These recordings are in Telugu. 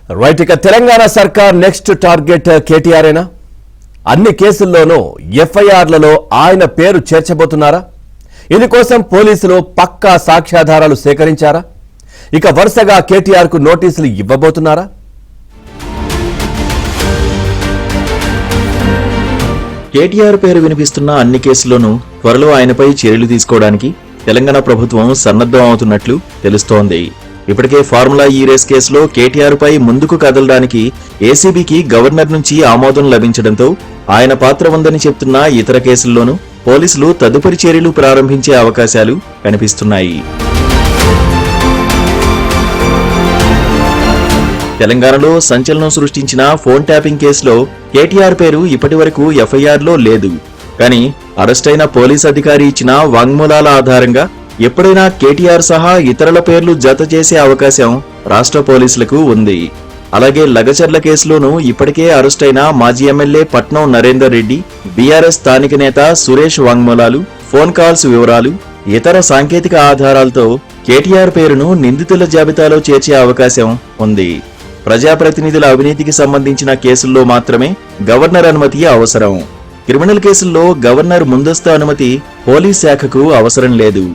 రైట్, ఇక తెలంగాణ సర్కార్ నెక్స్ట్ టార్గెట్ కేటీఆర్ఏనా? అన్ని కేసుల్లోనూ ఎఫ్ఐఆర్లలో ఆయన పేరు చేర్చబోతున్నారా? ఇందుకోసం పోలీసులు పక్కా సాక్ష్యాధారాలు సేకరించారా? ఇక వరుసగా కేటీఆర్ కు నోటీసులు ఇవ్వబోతున్నారా? కేటీఆర్ పేరు వినిపిస్తున్న అన్ని కేసుల్లోనూ త్వరలో ఆయనపై చర్యలు తీసుకోవడానికి తెలంగాణ ప్రభుత్వం సన్నద్ధం అవుతున్నట్లు తెలుస్తోంది. ఇప్పటికే ఫార్ములా ఈ రేస్ కేసులో కేటీఆర్ పై ముందుకు కదలడానికి ఏసీబీకి గవర్నర్ నుంచి ఆమోదం లభించడంతో ఆయన పాత్ర ఉందని చెప్తున్న ఇతర కేసుల్లోనూ పోలీసులు తదుపరి చర్యలు ప్రారంభించే అవకాశాలు కనిపిస్తున్నాయి. తెలంగాణలో సంచలనం సృష్టించిన ఫోన్ ట్యాపింగ్ కేసులో కేటీఆర్ పేరు ఇప్పటివరకు ఎఫ్ఐఆర్లో లేదు. కానీ అరెస్టైన పోలీస్ అధికారి ఇచ్చిన వాంగ్మూలాల ఆధారంగా ఎప్పుడైనా కేటీఆర్ సహా ఇతరుల పేర్లు జత చేసే అవకాశం రాష్ట్ర పోలీసులకు ఉంది. అలాగే లగచర్ల కేసులోనూ ఇప్పటికే అరెస్టైన మాజీ ఎమ్మెల్యే పట్నం నరేందర్ రెడ్డి, బీఆర్ఎస్ స్థానిక నేత సురేష్ వాంగ్మూలాలు, ఫోన్ కాల్స్ వివరాలు, ఇతర సాంకేతిక ఆధారాలతో కేటీఆర్ పేరును నిందితుల జాబితాలో చేర్చే అవకాశం ఉంది. ప్రజాప్రతినిధుల అవినీతికి సంబంధించిన కేసుల్లో మాత్రమే గవర్నర్ అనుమతి అవసరం. క్రిమినల్ కేసుల్లో గవర్నర్ ముందస్తు అనుమతి పోలీస్ శాఖకు అవసరం లేదు.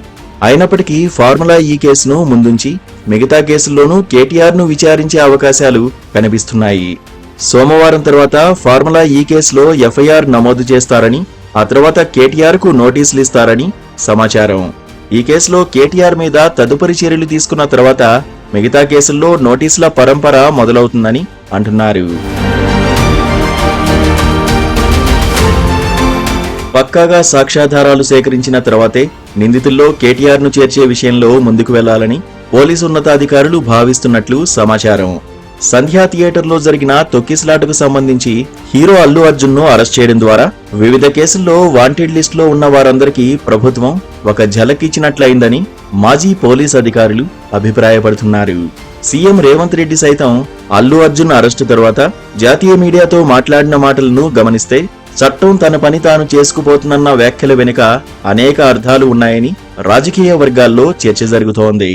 అయినప్పటికీ ఫార్ములా ఈ కేసును ముందుంచి మిగతా కేసుల్లోనూ కేటీఆర్ ను విచారించే అవకాశాలు కనిపిస్తున్నాయి. సోమవారం తర్వాత ఫార్ములా ఈ కేసులో ఎఫ్ఐఆర్ నమోదు చేస్తారని, ఆ తర్వాత కేటీఆర్ కు నోటీసులు ఇస్తారని సమాచారం. ఈ కేసులో కేటీఆర్ మీద తదుపరి చర్యలు తీసుకున్న తర్వాత మిగతా కేసుల్లో నోటీసుల పరంపర మొదలవుతుందని అంటున్నారు. పక్కాగా సాక్ష్యాధారాలు సేకరించిన తర్వాతే నిందితుల్లో కేటీఆర్ ను చేర్చే విషయంలో ముందుకు వెళ్లాలని పోలీసు ఉన్నతాధికారులు భావిస్తున్నట్లు సమాచారం. సంధ్యా థియేటర్లో జరిగిన తొక్కిసలాటకు సంబంధించి హీరో అల్లు అర్జున్ ను అరెస్ట్ చేయడం ద్వారా వివిధ కేసుల్లో వాంటెడ్ లిస్టులో ఉన్న వారందరికీ ప్రభుత్వం ఒక ఝలక్ ఇచ్చినట్లయిందని మాజీ పోలీస్ అధికారులు అభిప్రాయపడుతున్నారు. సీఎం రేవంత్ రెడ్డి సైతం అల్లు అర్జున్ అరెస్టు తర్వాత జాతీయ మీడియాతో మాట్లాడిన మాటలను గమనిస్తే చట్టం తన పని తాను చేసుకుపోతున్న వ్యాఖ్యల వెనుక అనేక అర్థాలు ఉన్నాయని రాజకీయ వర్గాల్లో చర్చ జరుగుతోంది.